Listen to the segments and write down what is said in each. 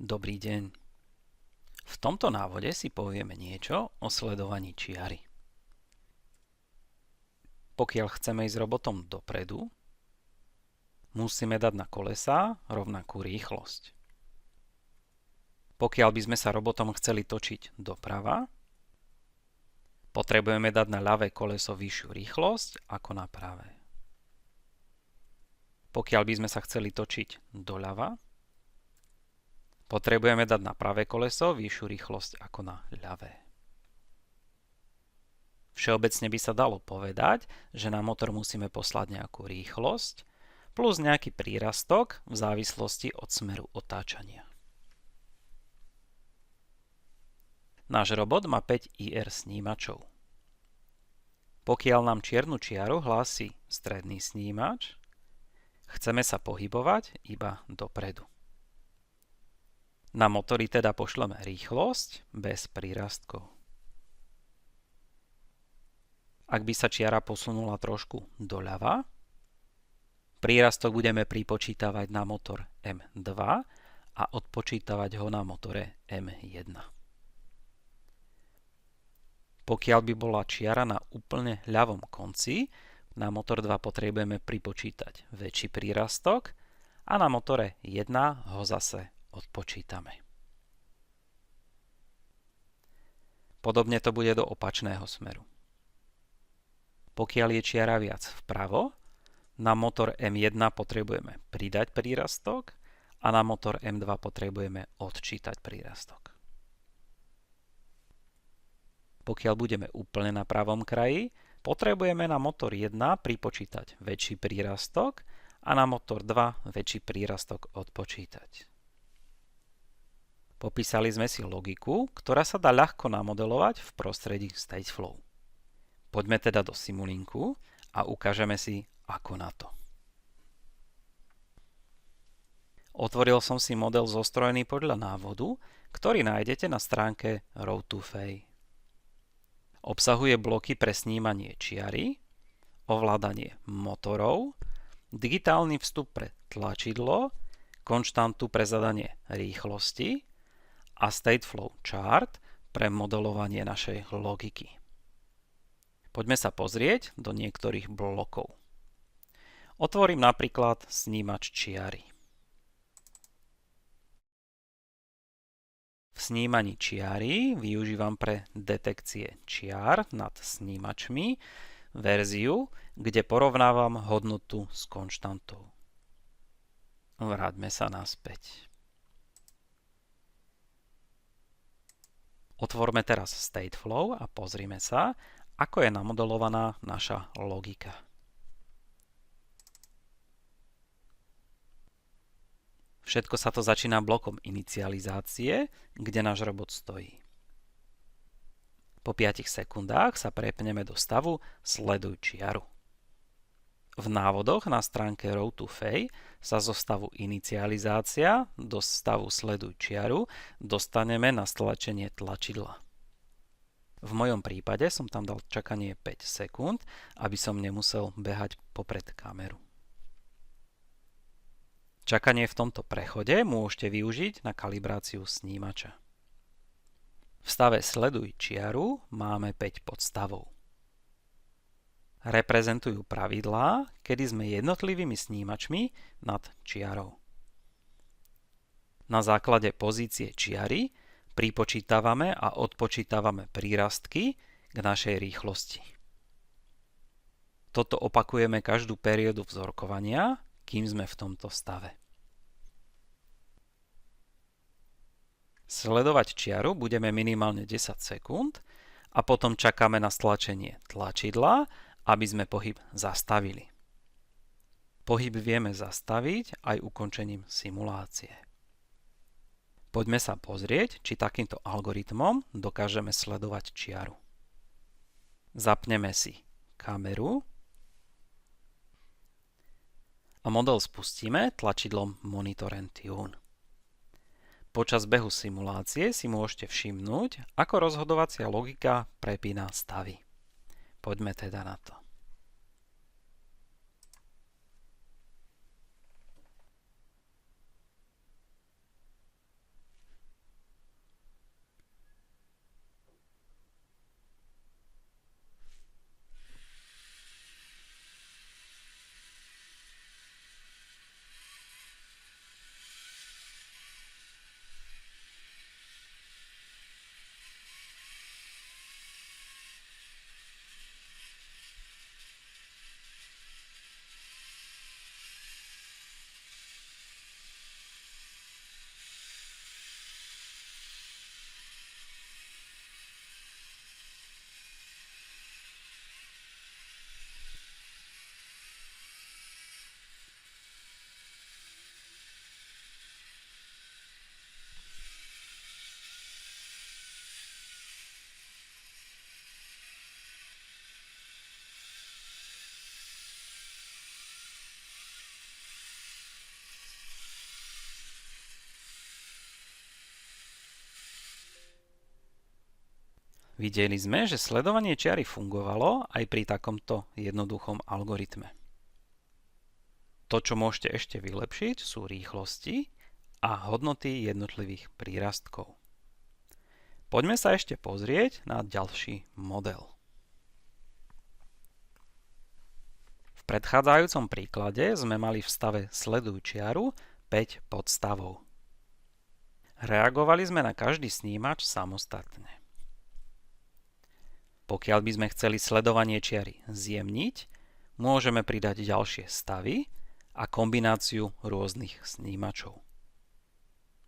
Dobrý deň. V tomto návode si povieme niečo o sledovaní čiary. Pokiaľ chceme ísť robotom dopredu, musíme dať na kolesá rovnakú rýchlosť. Pokiaľ by sme sa robotom chceli točiť doprava, potrebujeme dať na ľavé koleso vyššiu rýchlosť ako na pravé. Pokiaľ by sme sa chceli točiť doľava, potrebujeme dať na pravé koleso vyššiu rýchlosť ako na ľavé. Všeobecne by sa dalo povedať, že na motor musíme poslať nejakú rýchlosť plus nejaký prírastok v závislosti od smeru otáčania. Náš robot má 5 IR snímačov. Pokiaľ nám čiernu čiaru hlási stredný snímač, chceme sa pohybovať iba dopredu. Na motory teda pošleme rýchlosť bez prírastkov. Ak by sa čiara posunula trošku doľava, prírastok budeme pripočítavať na motor M2 a odpočítavať ho na motore M1. Pokiaľ by bola čiara na úplne ľavom konci, na motor 2 potrebujeme pripočítať väčší prírastok a na motore 1 ho zase odpočítame. Podobne to bude do opačného smeru. Pokiaľ je čiara viac vpravo, na motor M1 potrebujeme pridať prírastok a na motor M2 potrebujeme odčítať prírastok. Pokiaľ budeme úplne na pravom kraji, potrebujeme na motor 1 pripočítať väčší prírastok a na motor 2 väčší prírastok odpočítať. Popísali sme si logiku, ktorá sa dá ľahko namodelovať v prostredí Stateflow. Poďme teda do Simulinku a ukážeme si, ako na to. Otvoril som si model zostrojený podľa návodu, ktorý nájdete na stránke Road2Fay. Obsahuje bloky pre snímanie čiary, ovládanie motorov, digitálny vstup pre tlačidlo, konštantu pre zadanie rýchlosti a Stateflow chart pre modelovanie našej logiky. Poďme sa pozrieť do niektorých blokov. Otvorím napríklad snímač čiary. V snímaní čiary využívam pre detekcie čiar nad snímačmi verziu, kde porovnávam hodnotu s konštantou. Vráťme sa naspäť. Otvorme teraz Stateflow a pozrime sa, ako je namodelovaná naša logika. Všetko sa to začína blokom inicializácie, kde náš robot stojí. Po 5 sekundách sa prepneme do stavu Sleduj čiaru. V návodoch na stránke Road2Fay sa zo stavu inicializácia do stavu Sleduj čiaru dostaneme na stlačenie tlačidla. V mojom prípade som tam dal čakanie 5 sekúnd, aby som nemusel behať popred kameru. Čakanie v tomto prechode môžete využiť na kalibráciu snímača. V stave Sleduj čiaru máme 5 podstavov. Reprezentujú pravidlá, kedy sme jednotlivými snímačmi nad čiarou. Na základe pozície čiary pripočítavame a odpočítavame prírastky k našej rýchlosti. Toto opakujeme každú periódu vzorkovania, kým sme v tomto stave. Sledovať čiaru budeme minimálne 10 sekúnd a potom čakáme na stlačenie tlačidla, aby sme pohyb zastavili. Pohyb vieme zastaviť aj ukončením simulácie. Poďme sa pozrieť, či takýmto algoritmom dokážeme sledovať čiaru. Zapneme si kameru a model spustíme tlačidlom Monitor and Tune. Počas behu simulácie si môžete všimnúť, ako rozhodovacia logika prepína stavy. Poďme teda na to. Videli sme, že sledovanie čiary fungovalo aj pri takomto jednoduchom algoritme. To, čo môžete ešte vylepšiť, sú rýchlosti a hodnoty jednotlivých prírastkov. Poďme sa ešte pozrieť na ďalší model. V predchádzajúcom príklade sme mali v stave Sleduj čiaru 5 podstavov. Reagovali sme na každý snímač samostatne. Pokiaľ by sme chceli sledovanie čiary zjemniť, môžeme pridať ďalšie stavy a kombináciu rôznych snímačov.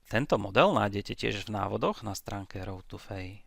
Tento model nájdete tiež v návodoch na stránke Road to Fey.